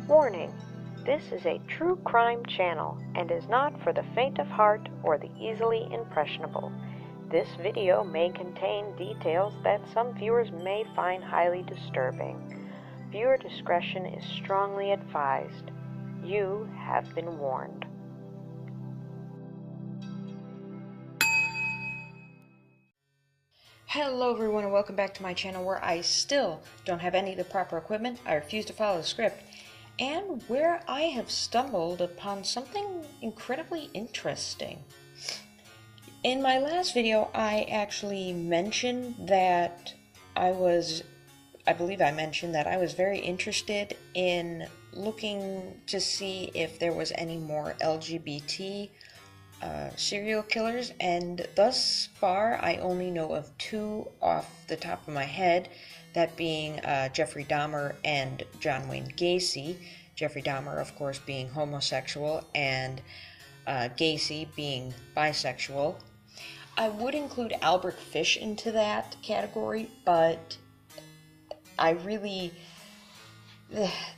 Warning: this is a true crime channel and is not for the faint of heart or the easily impressionable. This video may contain details that some viewers may find highly disturbing. Viewer discretion is strongly advised. You have been warned. Hello everyone and welcome back to my channel where I still don't have any of the proper equipment, I refuse to follow the script, and where I have stumbled upon something incredibly interesting. In my last video I actually mentioned that I believe I mentioned that I was very interested in looking to see if there was any more LGBT serial killers, and thus far I only know of two off the top of my head, that being Jeffrey Dahmer and John Wayne Gacy. Jeffrey Dahmer, of course, being homosexual, and Gacy being bisexual. I would include Albert Fish into that category, but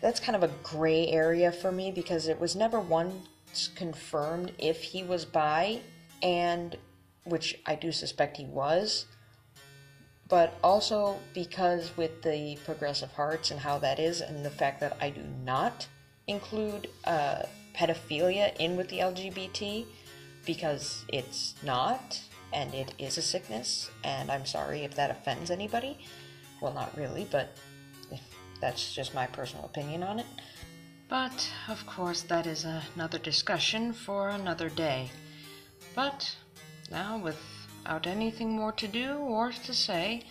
that's kind of a gray area for me because it was never once confirmed if he was bi, and which I do suspect he was, but also because with the progressive hearts and how that is, and the fact that I do not include pedophilia in with the LGBT because it's not, and it is a sickness, and I'm sorry if that offends anybody. Well, not really, but that's just my personal opinion on it. But, of course, that is another discussion for another day. But, now, without anything more to do or to say,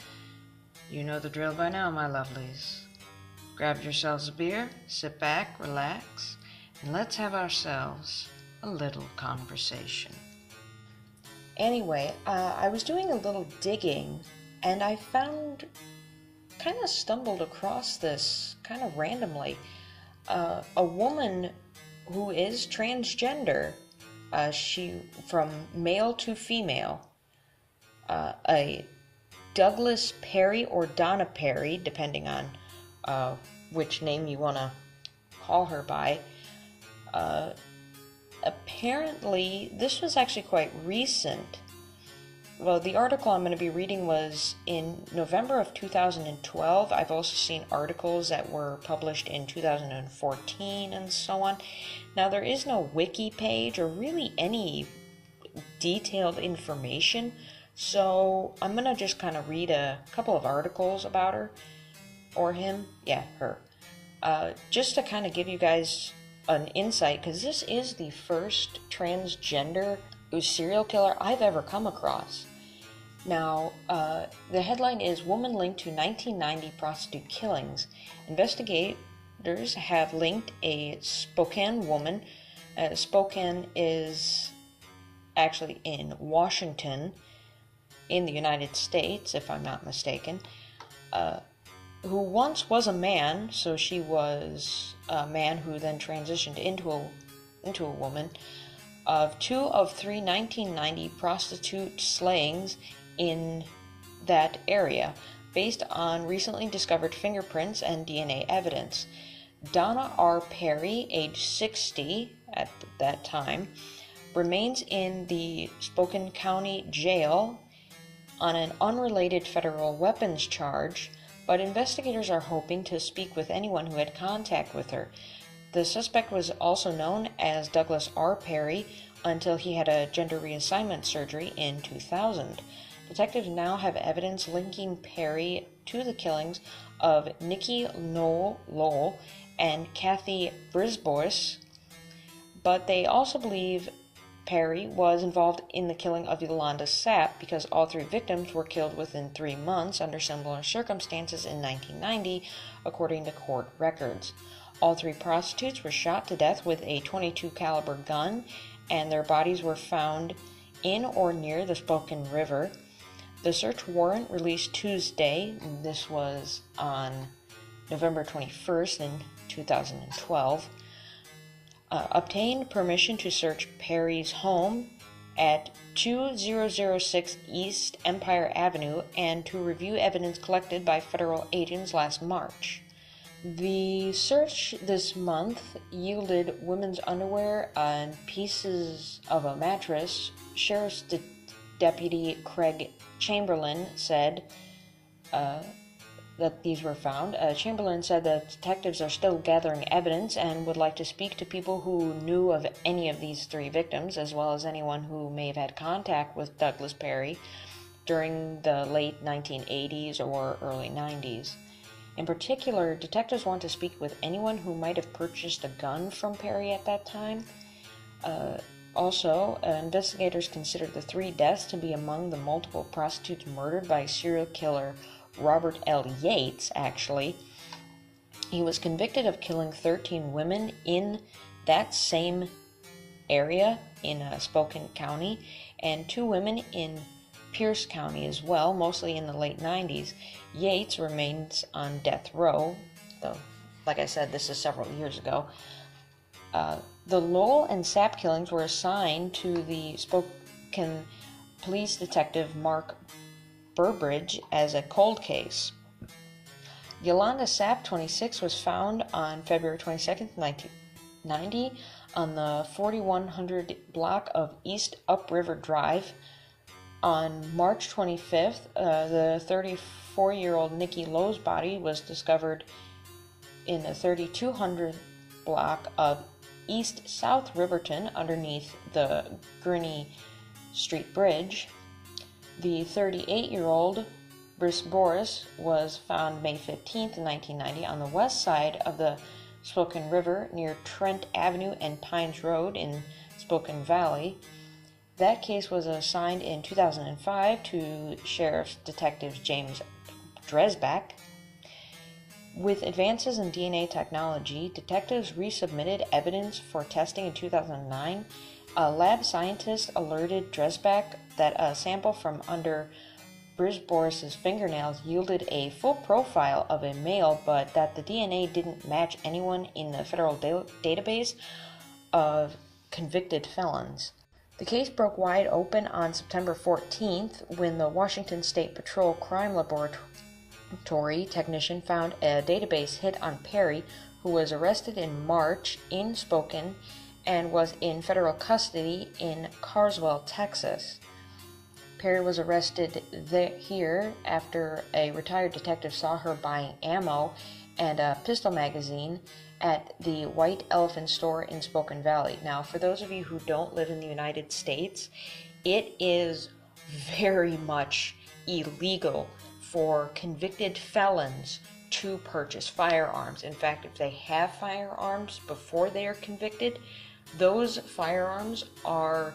you know the drill by now, my lovelies. Grab yourselves a beer, sit back, relax, and let's have ourselves a little conversation. Anyway, I was doing a little digging, and I stumbled across this kind of randomly. A woman who is transgender, she from male to female, a Douglas Perry or Donna Perry, depending on which name you want to call her by. Apparently, this was actually quite recent. Well, the article I'm going to be reading was in November of 2012. I've also seen articles that were published in 2014 and so on. Now, there is no wiki page or really any detailed information, so I'm going to just kind of read a couple of articles about her, or him, yeah, her, just to kind of give you guys an insight, because this is the first transgender serial killer I've ever come across. Now, the headline is Woman Linked to 1990 Prostitute Killings. Investigators have linked a Spokane woman. Spokane is actually in Washington, in the United States, if I'm not mistaken, who once was a man, so she was a man who then transitioned into a woman, of 2 of 3 1990 prostitute slayings in that area, based on recently discovered fingerprints and DNA evidence. Donna R. Perry, age 60 at that time, remains in the Spokane County Jail on an unrelated federal weapons charge, but investigators are hoping to speak with anyone who had contact with her. The suspect was also known as Douglas R. Perry until he had a gender reassignment surgery in 2000. Detectives now have evidence linking Perry to the killings of Nikki Lowell and Kathy Brisbois, but they also believe Perry was involved in the killing of Yolanda Sapp because all 3 victims were killed within 3 months under similar circumstances in 1990, according to court records. All 3 prostitutes were shot to death with a .22 caliber gun, and their bodies were found in or near the Spokane River. The search warrant released Tuesday, this was on November 21st in 2012, obtained permission to search Perry's home at 2006 East Empire Avenue and to review evidence collected by federal agents last March. The search this month yielded women's underwear and pieces of a mattress. Sheriff's Deputy Craig Chamberlain said that these were found. Chamberlain said that detectives are still gathering evidence and would like to speak to people who knew of any of these 3 victims, as well as anyone who may have had contact with Douglas Perry during the late 1980s or early 90s. In particular, detectives want to speak with anyone who might have purchased a gun from Perry at that time. Also, investigators consider the 3 deaths to be among the multiple prostitutes murdered by serial killer Robert L. Yates, actually. He was convicted of killing 13 women in that same area in Spokane County, and 2 women in Pierce County as well, mostly in the late 90s. Yates remains on death row, though, like I said, this is several years ago. The Lowell and Sapp killings were assigned to the Spokane police detective Mark Burbridge as a cold case. Yolanda Sapp, 26, was found on February 22, 1990, on the 4100 block of East Upriver Drive. On March 25th, the 34-year-old Nikki Lowe's body was discovered in the 3200 block of East South Riverton underneath the Gurney Street Bridge. The 38-year-old Brice Boris was found May 15th, 1990 on the west side of the Spokane River near Trent Avenue and Pines Road in Spokane Valley. That case was assigned in 2005 to Sheriff's Detective James Dresbach. With advances in DNA technology, detectives resubmitted evidence for testing in 2009. A lab scientist alerted Dresbach that a sample from under Brice Boris's fingernails yielded a full profile of a male, but that the DNA didn't match anyone in the federal database of convicted felons. The case broke wide open on September 14th when the Washington State Patrol Crime Laboratory technician found a database hit on Perry, who was arrested in March in Spokane and was in federal custody in Carswell, Texas. Perry was arrested here after a retired detective saw her buying ammo and a pistol magazine at the White Elephant store in Spokane Valley. Now, for those of you who don't live in the United States, it is very much illegal for convicted felons to purchase firearms. In fact, if they have firearms before they are convicted, those firearms are,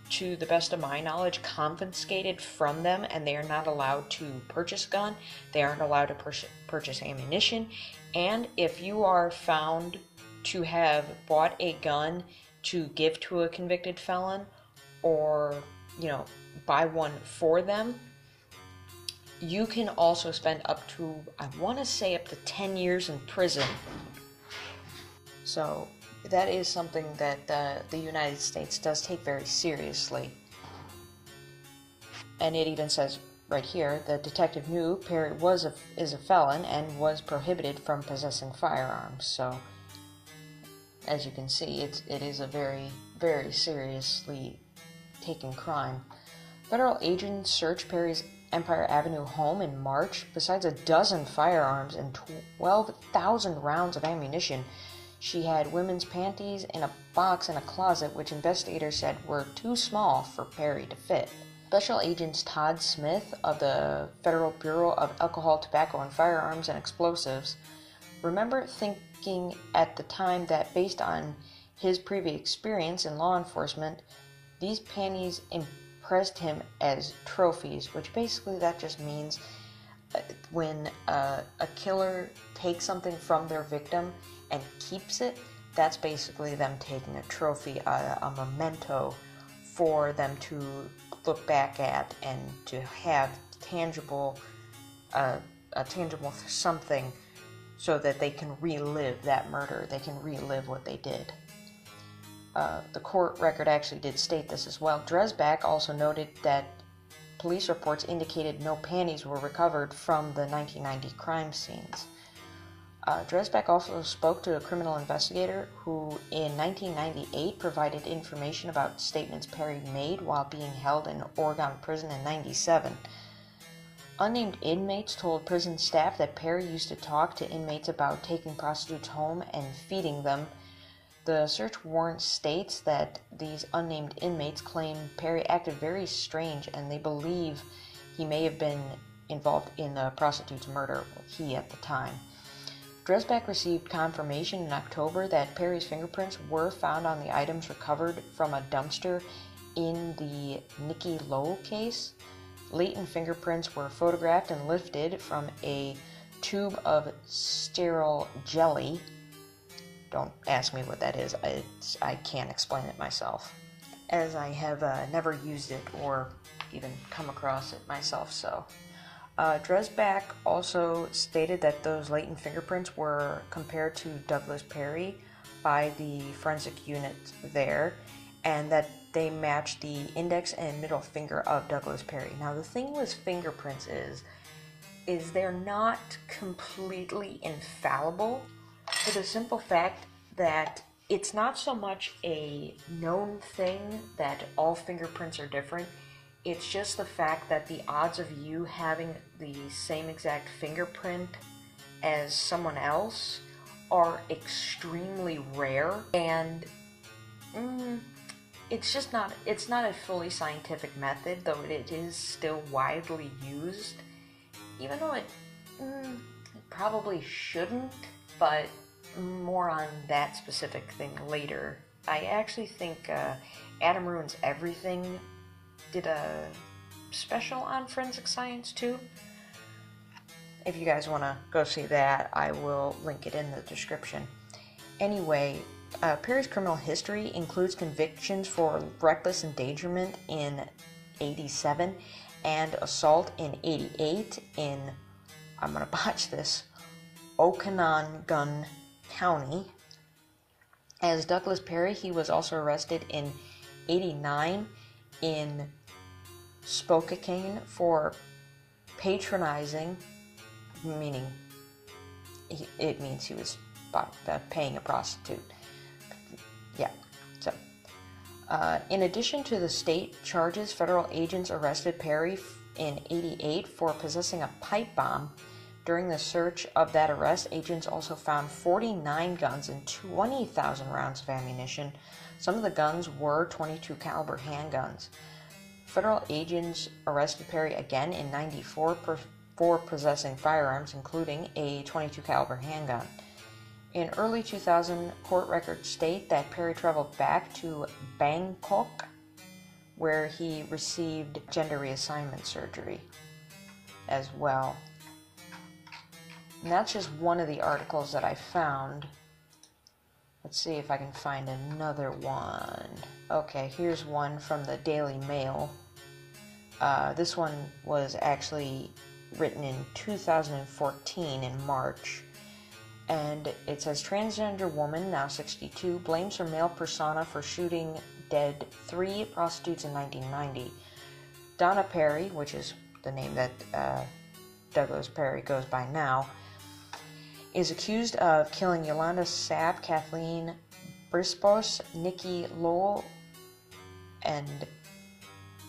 to the best of my knowledge, confiscated from them, and they are not allowed to purchase a gun. They aren't allowed to purchase ammunition. And if you are found to have bought a gun to give to a convicted felon, or, buy one for them, you can also spend up to, I want to say, up to 10 years in prison. So that is something that the United States does take very seriously. And it even says right here, the detective knew Perry is a felon and was prohibited from possessing firearms. So, as you can see, it is a very, very seriously taken crime. Federal agents searched Perry's Empire Avenue home in March. Besides a dozen firearms and 12,000 rounds of ammunition, she had women's panties in a box in a closet, which investigators said were too small for Perry to fit. Special Agents Todd Smith of the Federal Bureau of Alcohol, Tobacco, and Firearms and Explosives remember thinking at the time that, based on his previous experience in law enforcement, these panties impressed him as trophies, which basically that just means when a killer takes something from their victim and keeps it, that's basically them taking a trophy, a memento for them to look back at and to have a tangible something so that they can relive that murder. They can relive what they did. The court record actually did state this as well. Dresbach also noted that police reports indicated no panties were recovered from the 1990 crime scenes. Dresbach also spoke to a criminal investigator who in 1998 provided information about statements Perry made while being held in Oregon prison in 1997. Unnamed inmates told prison staff that Perry used to talk to inmates about taking prostitutes home and feeding them. The search warrant states that these unnamed inmates claim Perry acted very strange and they believe he may have been involved in the prostitute's murder, he at the time. Dresbach received confirmation in October that Perry's fingerprints were found on the items recovered from a dumpster in the Nikki Lowe case. Latent fingerprints were photographed and lifted from a tube of sterile jelly. Don't ask me what that is. I can't explain it myself, as I have never used it or even come across it myself. So, Dresbach also stated that those latent fingerprints were compared to Douglas Perry by the forensic unit there, and that they matched the index and middle finger of Douglas Perry. Now, the thing with fingerprints is they're not completely infallible, for the simple fact that it's not so much a known thing that all fingerprints are different. It's just the fact that the odds of you having the same exact fingerprint as someone else are extremely rare, and it's not a fully scientific method, though it is still widely used, even though it probably shouldn't, but more on that specific thing later. I actually think Adam Ruins Everything did a special on forensic science too. If you guys want to go see that, I will link it in the description. Anyway, Perry's criminal history includes convictions for reckless endangerment in 87 and assault in 88 in, I'm going to botch this, Okanagan County. As Douglas Perry, he was also arrested in 89 in Spokane for patronizing, meaning it means he was paying a prostitute. Yeah, so in addition to the state charges, federal agents arrested Perry in 88 for possessing a pipe bomb. During the search of that arrest, agents also found 49 guns and 20,000 rounds of ammunition. Some of the guns were .22 caliber handguns. Federal agents arrested Perry again in 94 for possessing firearms, including a .22 caliber handgun. In early 2000, court records state that Perry traveled back to Bangkok, where he received gender reassignment surgery as well. And that's just one of the articles that I found. Let's see if I can find another one. Okay, here's one from the Daily Mail. This one was actually written in 2014 in March. And it says, transgender woman, now 62, blames her male persona for shooting dead 3 prostitutes in 1990. Donna Perry, which is the name that Douglas Perry goes by now, is accused of killing Yolanda Sapp, Kathleen Brispos, Nikki Lowell, and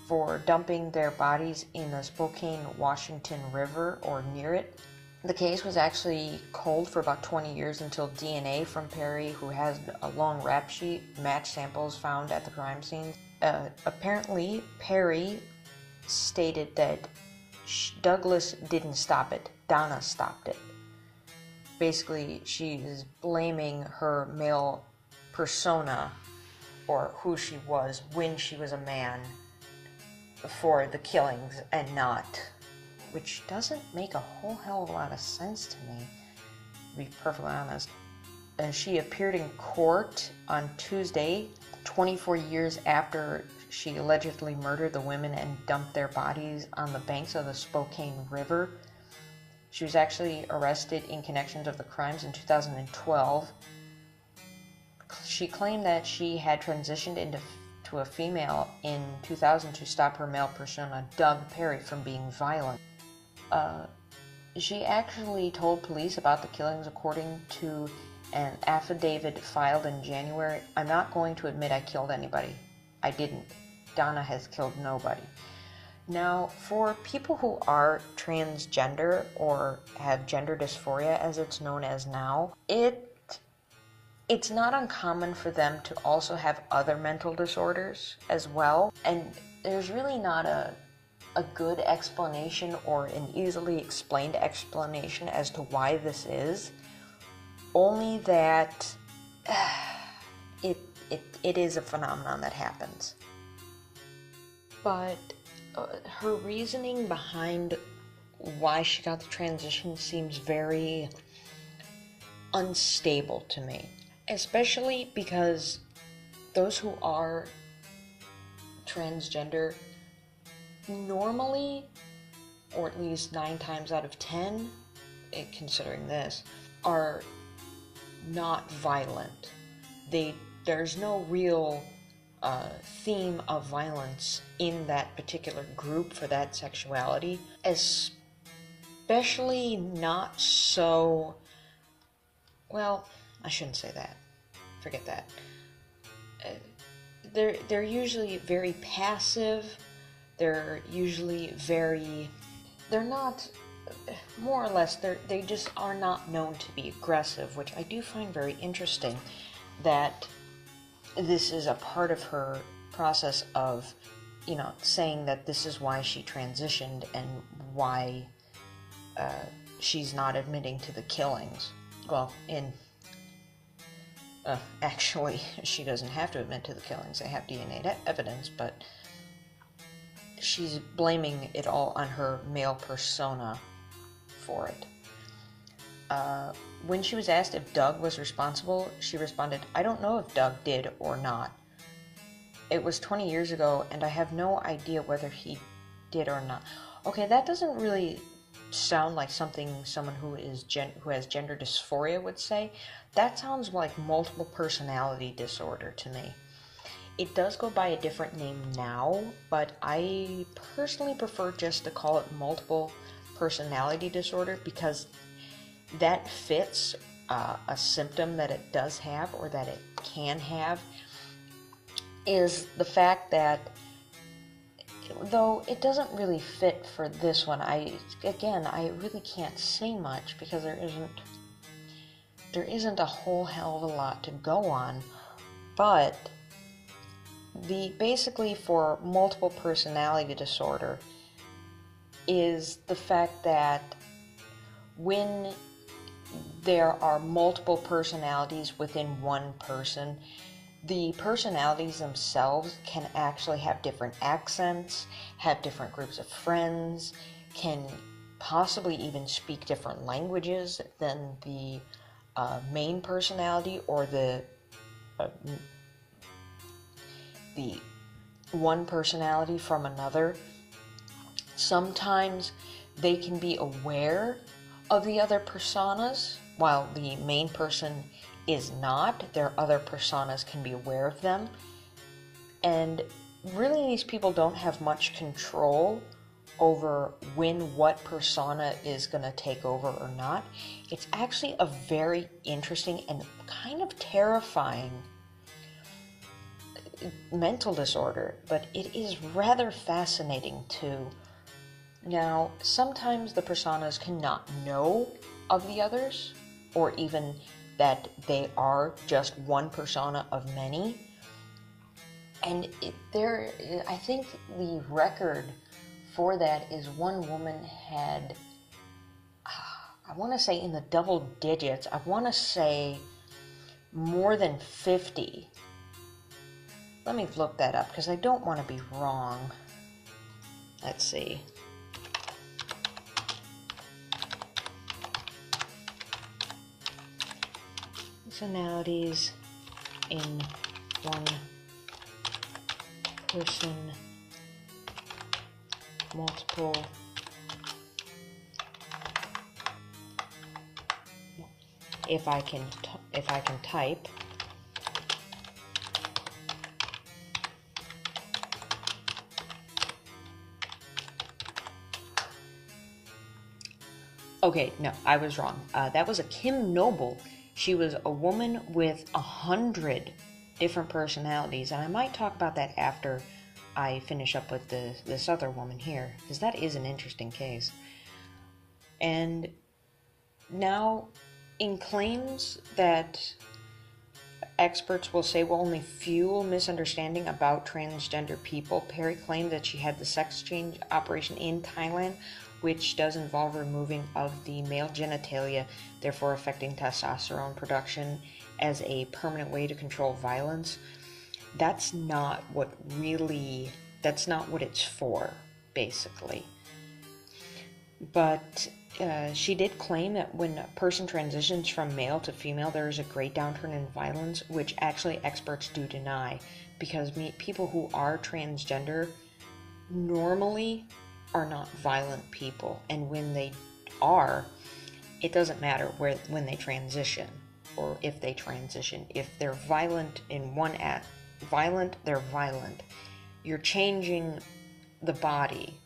for dumping their bodies in the Spokane, Washington River or near it. The case was actually cold for about 20 years until DNA from Perry, who has a long rap sheet, matched samples found at the crime scene. Apparently, Perry stated that Douglas didn't stop it, Donna stopped it. Basically, she is blaming her male persona, or who she was when she was a man, for the killings and not, which doesn't make a whole hell of a lot of sense to me, to be perfectly honest. And she appeared in court on Tuesday, 24 years after she allegedly murdered the women and dumped their bodies on the banks of the Spokane River. She was actually arrested in connection of the crimes in 2012. She claimed that she had transitioned into a female in 2000 to stop her male persona, Doug Perry, from being violent. She actually told police about the killings according to an affidavit filed in January. "I'm not going to admit I killed anybody. I didn't. Donna has killed nobody." Now, for people who are transgender or have gender dysphoria, as it's known as now, it's not uncommon for them to also have other mental disorders as well. And there's really not a good explanation or an easily explained explanation as to why this is. Only that it is a phenomenon that happens. But her reasoning behind why she got the transition seems very unstable to me, especially because those who are transgender normally, or at least 9 times out of 10, considering this, are not violent. There's no real theme of violence in that particular group for that sexuality, especially not so, well, I shouldn't say that. Forget that. They're usually very passive. They're usually they're not, more or less, they just are not known to be aggressive, which I do find very interesting, that this is a part of her process of, saying that this is why she transitioned and why she's not admitting to the killings. Well, actually, she doesn't have to admit to the killings. They have DNA evidence, but she's blaming it all on her male persona for it. When she was asked if Doug was responsible, she responded, "I don't know if Doug did or not. It was 20 years ago, and I have no idea whether he did or not." Okay, that doesn't really sound like something someone who has gender dysphoria would say. That sounds like multiple personality disorder to me. It does go by a different name now, but I personally prefer just to call it multiple personality disorder, because that fits a symptom that it does have, or that it can have, is the fact that, though it doesn't really fit for this one, I really can't say much because there isn't a whole hell of a lot to go on. But basically for multiple personality disorder is the fact that when there are multiple personalities within one person, the personalities themselves can actually have different accents, have different groups of friends, can possibly even speak different languages than the main personality, or the one personality from another. Sometimes they can be aware of the other personas, while the main person is not. Their other personas can be aware of them. And really, these people don't have much control over when what persona is going to take over or not. It's actually a very interesting and kind of terrifying mental disorder, but it is rather fascinating too. Now, sometimes the personas cannot know of the others, or even that they are just one persona of many. And I think the record for that is one woman had, I want to say in the double digits, I want to say more than 50. Let me look that up because I don't want to be wrong. Let's see. Personalities in one person, multiple if I can type. Okay, no, I was wrong. That was a Kim Noble. She was a woman with 100 different personalities, and I might talk about that after I finish up with this other woman here, because that is an interesting case. And now, in claims that experts will say will only fuel misunderstanding about transgender people, Perry claimed that she had the sex change operation in Thailand, which does involve removing of the male genitalia, therefore affecting testosterone production as a permanent way to control violence. That's not what it's for, basically. But she did claim that when a person transitions from male to female, there is a great downturn in violence, which actually experts do deny, because people who are transgender normally are not violent people, and when they are, it doesn't matter when they transition, or if they transition. If they're violent in one act, they're violent. You're changing the body,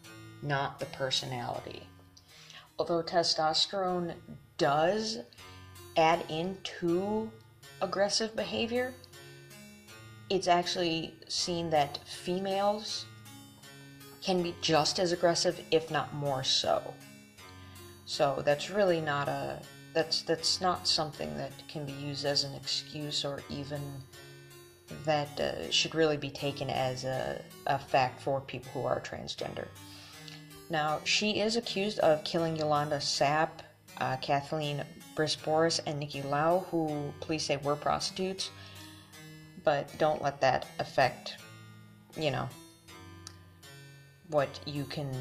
not the personality. Although testosterone does add into aggressive behavior, it's actually seen that females can be just as aggressive, if not more so. So that's really not that's not something that can be used as an excuse, or even that should really be taken as a fact for people who are transgender. Now, she is accused of killing Yolanda Sapp, Kathleen Brice-Boris, and Nikki Lau, who police say were prostitutes, but don't let that affect, what you can,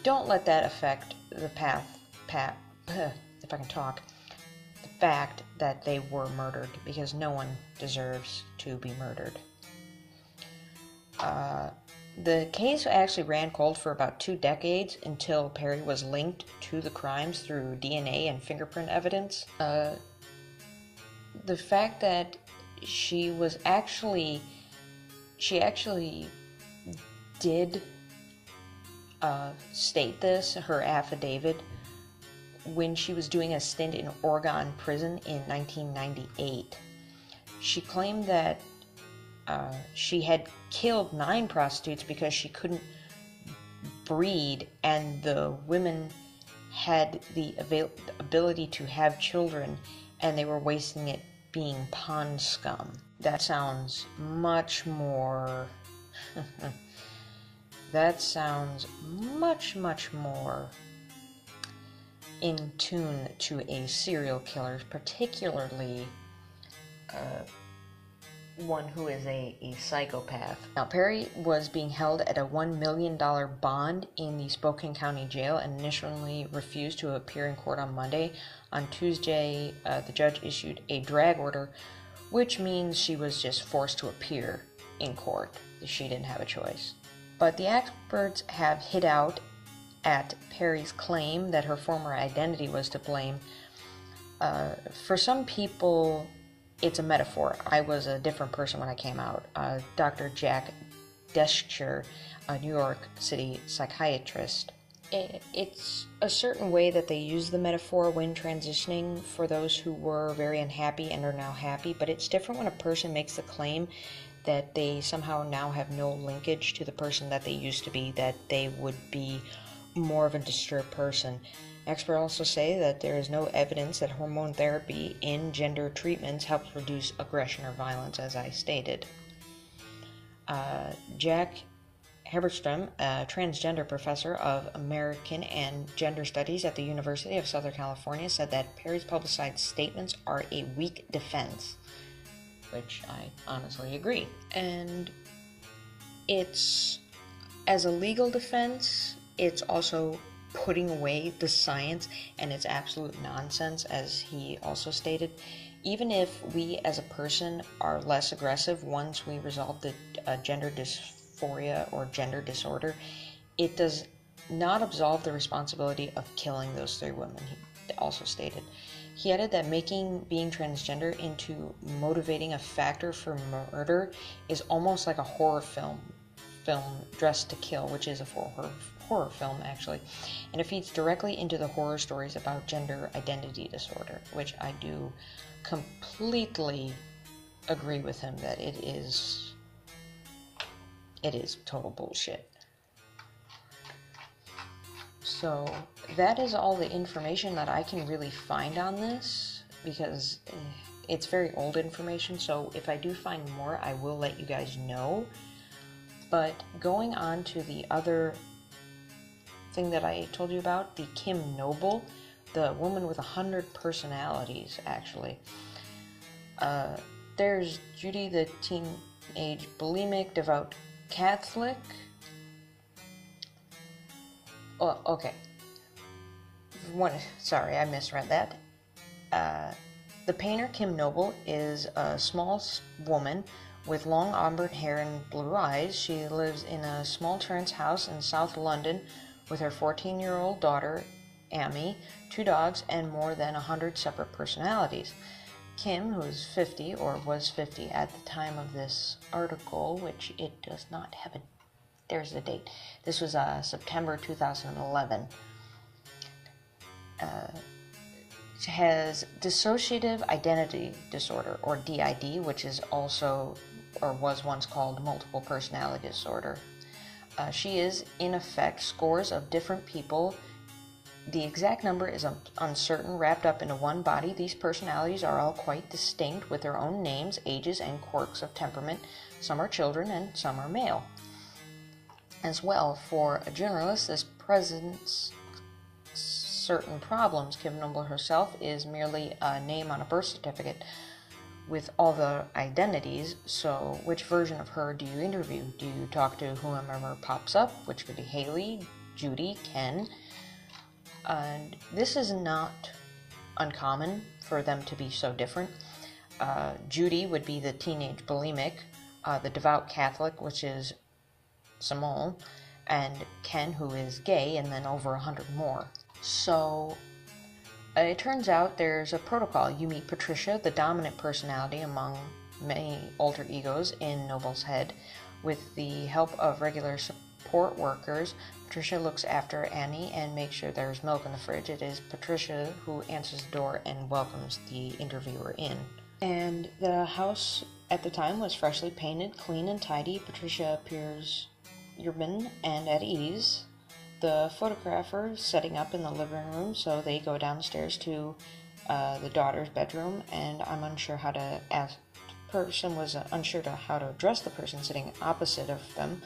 don't let that affect the if I can talk, the fact that they were murdered, because no one deserves to be murdered. The case actually ran cold for about 2 decades until Perry was linked to the crimes through DNA and fingerprint evidence. The fact that she actually did state this, her affidavit, when she was doing a stint in Oregon prison in 1998. She claimed that she had killed 9 prostitutes because she couldn't breed, and the women had the ability to have children, and they were wasting it being pond scum. That sounds much more much more in tune to a serial killer, particularly one who is a psychopath. Now, Perry was being held at a $1 million bond in the Spokane County Jail and initially refused to appear in court on Monday. On Tuesday, the judge issued a drag order, which means she was just forced to appear in court. She didn't have a choice. But the experts have hit out at Perry's claim that her former identity was to blame. For some people, it's a metaphor. I was a different person when I came out. Dr. Jack Deschler, a New York City psychiatrist. It's a certain way that they use the metaphor when transitioning for those who were very unhappy and are now happy, but it's different when a person makes the claim that they somehow now have no linkage to the person that they used to be, that they would be more of a disturbed person. Experts also say that there is no evidence that hormone therapy in gender treatments helps reduce aggression or violence, as I stated. Jack Heberstrom, a transgender professor of American and Gender Studies at the University of Southern California, said that Perry's publicized statements are a weak defense, which I honestly agree. And it's, as a legal defense, it's also putting away the science and its absolute nonsense, as he also stated. Even if we as a person are less aggressive once we resolve the gender dysphoria or gender disorder, it does not absolve the responsibility of killing those 3 women, he also stated. He added that making being transgender into motivating a factor for murder is almost like a horror film Dressed to Kill, which is a horror film, actually, and it feeds directly into the horror stories about gender identity disorder, which I do completely agree with him that it is total bullshit. So that is all the information that I can really find on this, because it's very old information, so if I do find more, I will let you guys know. But going on to the other thing that I told you about, the Kim Nobel, the woman with 100 personalities, actually. There's Judy, the teenage bulimic devout Catholic. Oh, okay. Sorry, I misread that. The painter Kim Nobel is a small woman with long auburn hair and blue eyes. She lives in a small terrace house in South London with her 14-year-old daughter, Amy, 2 dogs, and more than 100 separate personalities. Kim, who is 50, or was 50 at the time of this article, which it does not have a... There's the date. This was September 2011. Has dissociative identity disorder, or DID, which is also, or was once called, multiple personality disorder. She is, in effect, scores of different people. The exact number is uncertain, wrapped up into one body. These personalities are all quite distinct, with their own names, ages, and quirks of temperament. Some are children, and some are male. As well, for a generalist, this presents certain problems. Kim Nobel herself is merely a name on a birth certificate with all the identities, so which version of her do you interview? Do you talk to whomever pops up, which could be Haley, Judy, Ken? And this is not uncommon for them to be so different. Judy would be the teenage bulimic, the devout Catholic, which is Simone, and Ken, who is gay, and then over 100 more. So it turns out there's a protocol. You meet Patricia, the dominant personality among many alter egos in Nobel's head. With the help of regular support workers, Patricia looks after Annie and makes sure there's milk in the fridge. It is Patricia who answers the door and welcomes the interviewer in. And the house at the time was freshly painted, clean and tidy. Patricia appears urban and at ease. The photographer setting up in the living room, so they go downstairs to the daughter's bedroom, and I'm unsure how to ask. Person was unsure to how to address the person sitting opposite of them.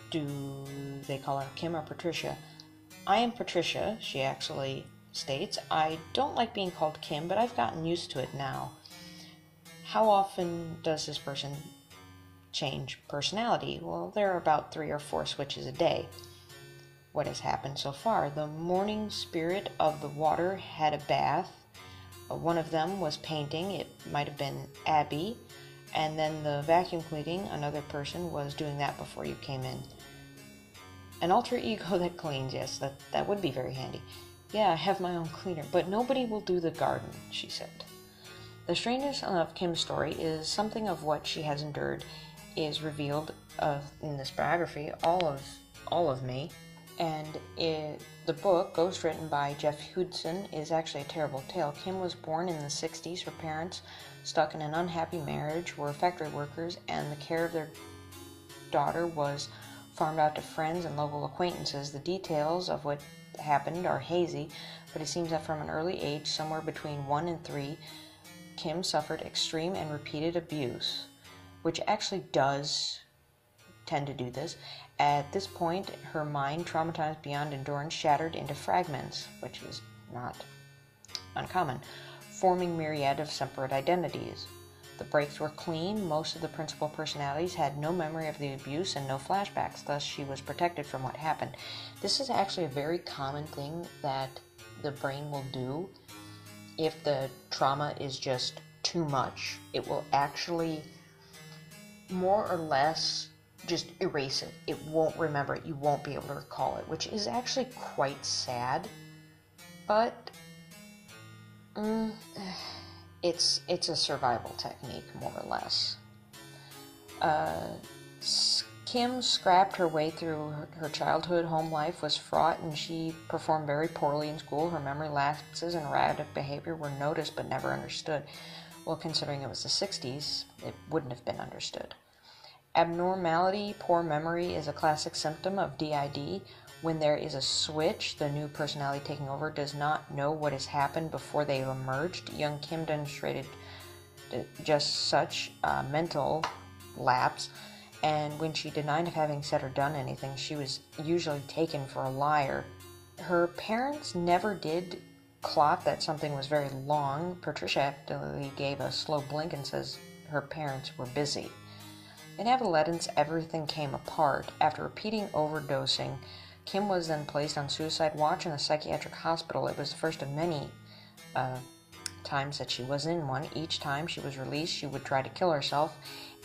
Do they call her Kim or Patricia? I am Patricia, she actually states. I don't like being called Kim, but I've gotten used to it now. How often does this person change personality? Well, there are about 3 or 4 switches a day. What has happened so far? The morning spirit of the water had a bath. One of them was painting. It might have been Abby. And then the vacuum cleaning, another person was doing that before you came in. An alter ego that cleans, yes, that would be very handy. Yeah, I have my own cleaner, but nobody will do the garden, she said. The strangeness of Kim's story is something of what she has endured is revealed in this biography, All of Me. And the book, ghostwritten by Jeff Hudson, is actually a terrible tale. Kim was born in the 60s. Her parents, stuck in an unhappy marriage, were factory workers, and the care of their daughter was farmed out to friends and local acquaintances. The details of what happened are hazy, but it seems that from an early age, somewhere between 1 and 3, Kim suffered extreme and repeated abuse, which actually does tend to do this. At this point, her mind, traumatized beyond endurance, shattered into fragments, which is not uncommon, forming myriad of separate identities. The breaks were clean. Most of the principal personalities had no memory of the abuse and no flashbacks, thus she was protected from what happened. This is actually a very common thing that the brain will do. If the trauma is just too much, it will actually more or less just erase it. It won't remember it. You won't be able to recall it, which is actually quite sad. But it's a survival technique, more or less. Kim scrapped her way through her childhood. Home life was fraught, and she performed very poorly in school. Her memory lapses and erratic behavior were noticed but never understood. Well, considering it was the 60s, it wouldn't have been understood. Abnormality, poor memory, is a classic symptom of DID. When there is a switch, the new personality taking over does not know what has happened before they have emerged. Young Kim demonstrated just such mental lapse, and when she denied having said or done anything, she was usually taken for a liar. Her parents never did clock that something was very long. Patricia actually gave a slow blink and says her parents were busy. In adolescence, everything came apart. After repeating overdosing, Kim was then placed on suicide watch in a psychiatric hospital. It was the first of many times that she was in one. Each time she was released, she would try to kill herself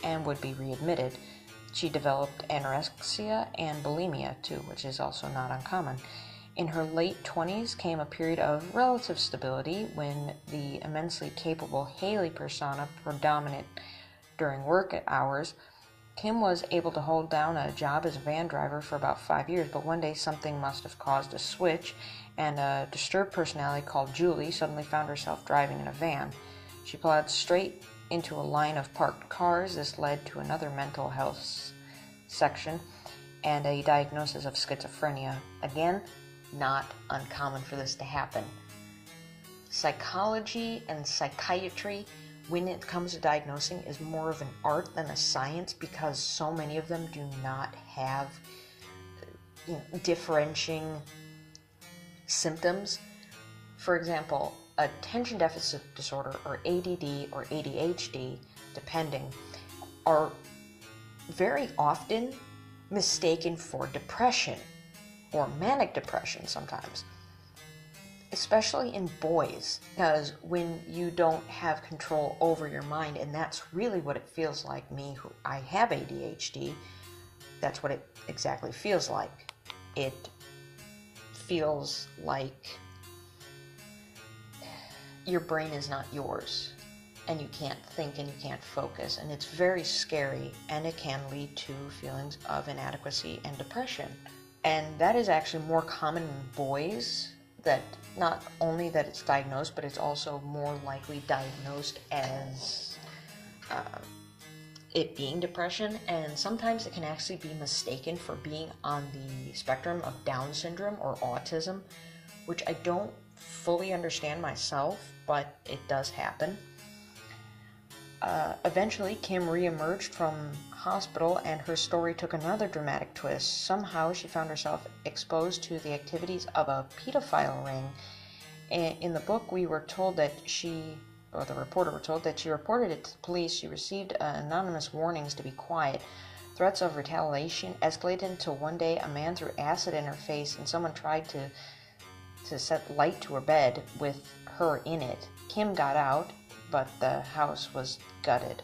and would be readmitted. She developed anorexia and bulimia too, which is also not uncommon. In her late 20s came a period of relative stability when the immensely capable Haley persona predominant during work hours. Kim was able to hold down a job as a van driver for about 5 years, but one day something must have caused a switch, and a disturbed personality called Julie suddenly found herself driving in a van. She plowed straight into a line of parked cars. This led to another mental health section and a diagnosis of schizophrenia. Again, not uncommon for this to happen. Psychology and psychiatry, when it comes to diagnosing, is more of an art than a science, because so many of them do not have differentiating symptoms. For example, attention deficit disorder, or ADD or ADHD, depending, are very often mistaken for depression or manic depression sometimes, especially in boys, because when you don't have control over your mind, and that's really what it feels like. I have ADHD, that's what it exactly feels like. It feels like your brain is not yours, and you can't think and you can't focus, and it's very scary, and it can lead to feelings of inadequacy and depression. And that is actually more common in boys, that not only that it's diagnosed, but it's also more likely diagnosed as it being depression, and sometimes it can actually be mistaken for being on the spectrum of Down syndrome or autism, which I don't fully understand myself, but it does happen. Eventually, Kim re-emerged from hospital, and her story took another dramatic twist. Somehow, she found herself exposed to the activities of a pedophile ring. In the book, we were told that the reporter were told that she reported it to the police. She received anonymous warnings to be quiet. Threats of retaliation escalated until one day a man threw acid in her face, and someone tried to set light to her bed with her in it. Kim got out, but the house was gutted.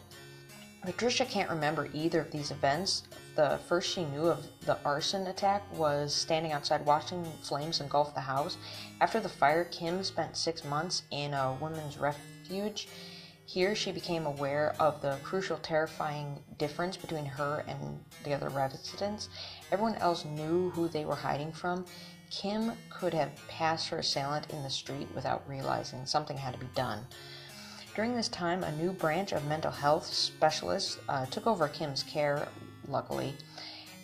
Patricia can't remember either of these events. The first she knew of the arson attack was standing outside watching flames engulf the house. After the fire, Kim spent 6 months in a women's refuge. Here she became aware of the crucial, terrifying difference between her and the other residents. Everyone else knew who they were hiding from. Kim could have passed her assailant in the street without realizing. Something had to be done. During this time, a new branch of mental health specialists took over Kim's care, luckily,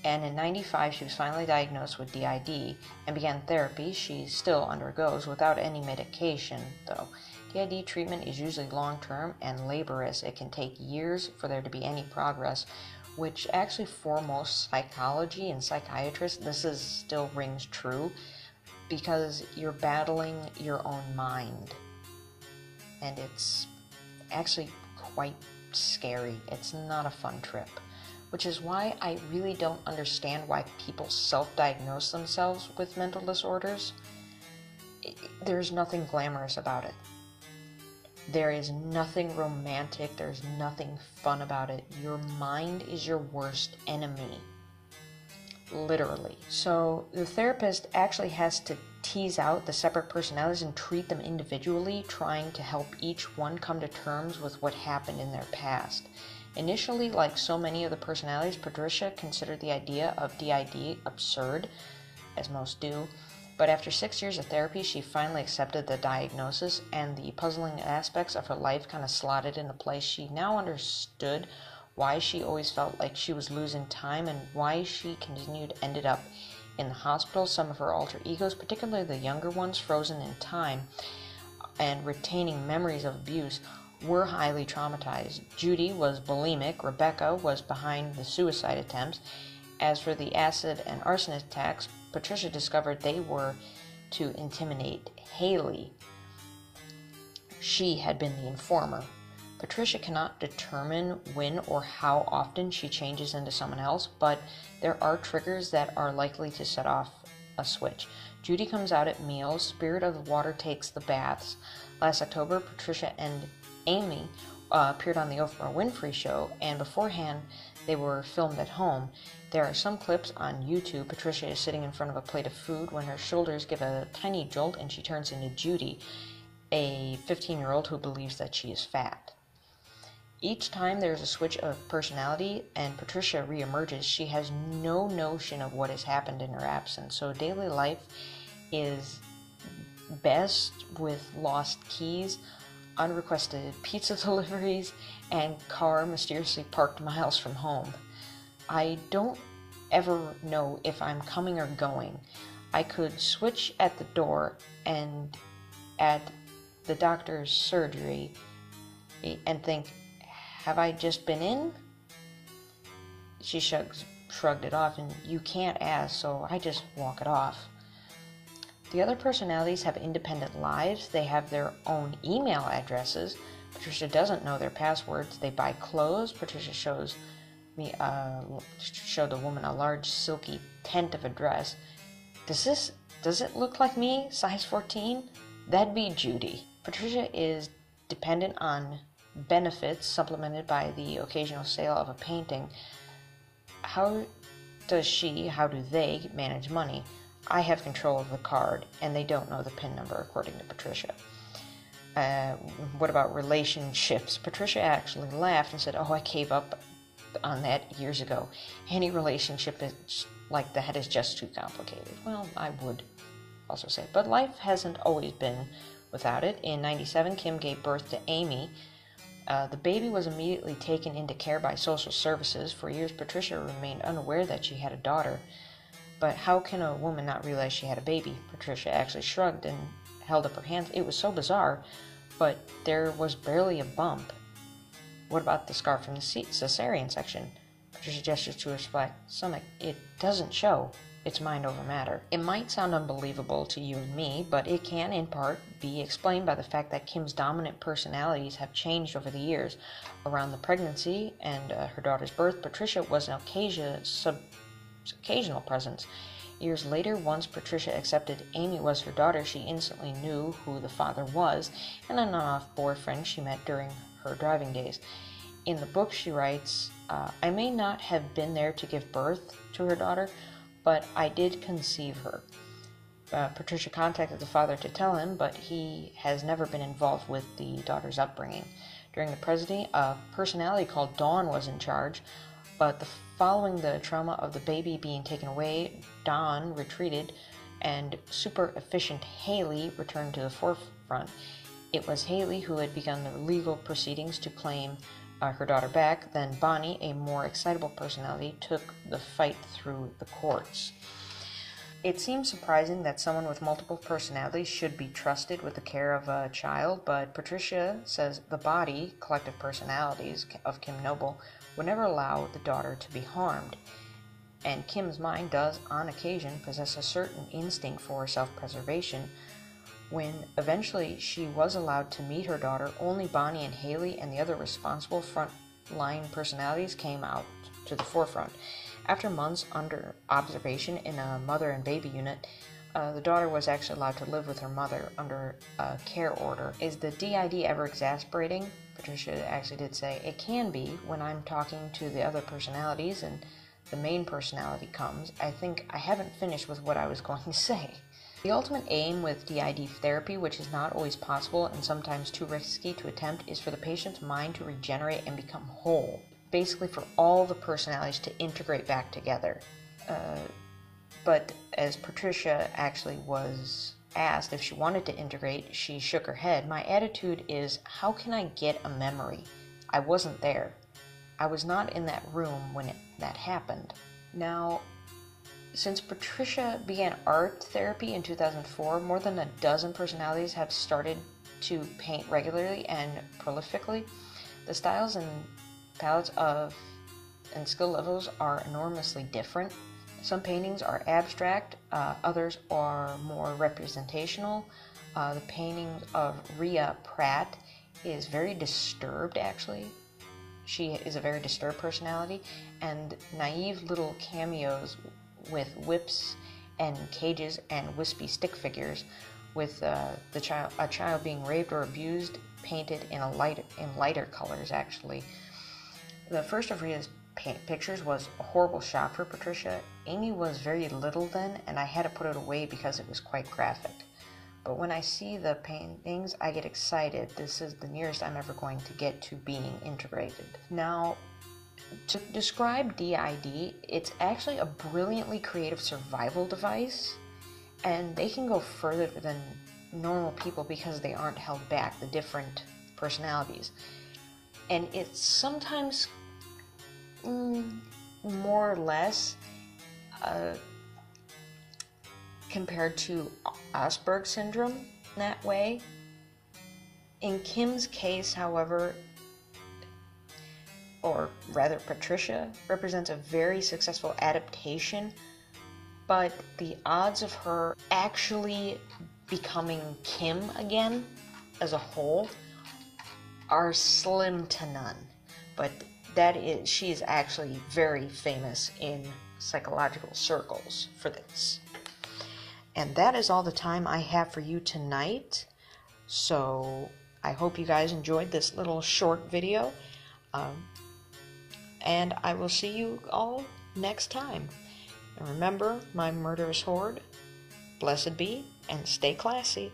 and in 1995 she was finally diagnosed with DID and began therapy. She still undergoes without any medication, though. DID treatment is usually long-term and laborious. It can take years for there to be any progress, which actually for most psychology and psychiatrists, this still rings true, because you're battling your own mind, and it's actually quite scary. It's not a fun trip, which is why I really don't understand why people self-diagnose themselves with mental disorders. There's nothing glamorous about it. There is nothing romantic. There's nothing fun about it. Your mind is your worst enemy, literally. So the therapist actually has to tease out the separate personalities and treat them individually, trying to help each one come to terms with what happened in their past. Initially, like so many of the personalities, Patricia considered the idea of DID absurd, as most do, but after 6 years of therapy, she finally accepted the diagnosis, and the puzzling aspects of her life kind of slotted into place. She now understood why she always felt like she was losing time and why she ended up in the hospital. Some of her alter egos, particularly the younger ones, frozen in time and retaining memories of abuse, were highly traumatized. Judy was bulimic, Rebecca was behind the suicide attempts. As for the acid and arson attacks, Patricia discovered they were to intimidate Haley. She had been the informer. Patricia cannot determine when or how often she changes into someone else, but there are triggers that are likely to set off a switch. Judy comes out at meals, Spirit of the Water takes the baths. Last October, Patricia and Amy appeared on the Oprah Winfrey Show, and beforehand they were filmed at home. There are some clips on YouTube. Patricia is sitting in front of a plate of food when her shoulders give a tiny jolt and she turns into Judy, a 15-year-old who believes that she is fat. Each time there is a switch of personality and Patricia reemerges, she has no notion of what has happened in her absence. So daily life is best with lost keys, unrequested pizza deliveries, and car mysteriously parked miles from home. I don't ever know if I'm coming or going. I could switch at the door and at the doctor's surgery and think, have I just been in? She shrugged it off, and you can't ask, so I just walk it off. The other personalities have independent lives. They have their own email addresses. Patricia doesn't know their passwords. They buy clothes. Patricia showed the woman a large silky tent of a dress. Does it look like me, size 14? That'd be Judy. Patricia is dependent on benefits supplemented by the occasional sale of a painting. How do they manage money? I have control of the card, and they don't know the PIN number, according to Patricia. What about relationships? Patricia actually laughed and said, I gave up on that years ago. Any relationship like that is just too complicated. Well, I would also say, but life hasn't always been without it. In 1997, Kim gave birth to Amy. The baby was immediately taken into care by social services. For years, Patricia remained unaware that she had a daughter. But how can a woman not realize she had a baby? Patricia actually shrugged and held up her hands. It was so bizarre, but there was barely a bump. What about the scar from the cesarean section? Patricia gestures to her flat stomach. It doesn't show. It's mind over matter. It might sound unbelievable to you and me, but it can, in part, be explained by the fact that Kim's dominant personalities have changed over the years. Around the pregnancy and her daughter's birth, Patricia was an occasional presence. Years later, once Patricia accepted Amy was her daughter, she instantly knew who the father was, and an on-off boyfriend she met during her driving days. In the book, she writes, I may not have been there to give birth to her daughter, but I did conceive her. Patricia contacted the father to tell him, but he has never been involved with the daughter's upbringing. During the presidency, a personality called Dawn was in charge, but following the trauma of the baby being taken away, Dawn retreated, and super efficient Haley returned to the forefront. It was Haley who had begun the legal proceedings to claim her daughter back. Then Bonnie, a more excitable personality, took the fight through the courts. It seems surprising that someone with multiple personalities should be trusted with the care of a child, but Patricia says the body, collective personalities of Kim Nobel, would never allow the daughter to be harmed. And Kim's mind does, on occasion, possess a certain instinct for self-preservation. When eventually she was allowed to meet her daughter, only Bonnie and Haley and the other responsible front-line personalities came out to the forefront. After months under observation in a mother and baby unit, the daughter was actually allowed to live with her mother under a care order. Is the DID ever exasperating? Patricia actually did say, it can be when I'm talking to the other personalities and the main personality comes. I think I haven't finished with what I was going to say. The ultimate aim with DID therapy, which is not always possible and sometimes too risky to attempt, is for the patient's mind to regenerate and become whole. basically for all the personalities to integrate back together. But as Patricia actually was asked if she wanted to integrate, she shook her head. My attitude is, how can I get a memory? I wasn't there. I was not in that room when that happened. Now, since Patricia began art therapy in 2004, more than a dozen personalities have started to paint regularly and prolifically. The styles and palettes and skill levels are enormously different. Some paintings are abstract, others are more representational. The painting of Rhea Pratt is very disturbed, actually. She is a very disturbed personality, and naive little cameos with whips and cages and wispy stick figures with a child being raped or abused, painted in lighter colors, actually. The first of Rhea's pictures was a horrible shock for Patricia. Amy was very little then, and I had to put it away because it was quite graphic. But when I see the paintings, I get excited. This is the nearest I'm ever going to get to being integrated. Now, to describe DID, it's actually a brilliantly creative survival device, and they can go further than normal people because they aren't held back, the different personalities. And it's sometimes more or less compared to Asperger's syndrome in that way. In Kim's case, however, or rather Patricia, represents a very successful adaptation, but the odds of her actually becoming Kim again as a whole are slim to none. But she is actually very famous in psychological circles for this. And that is all the time I have for you tonight. So I hope you guys enjoyed this little short video. And I will see you all next time. And remember, my murderous horde, blessed be, and stay classy.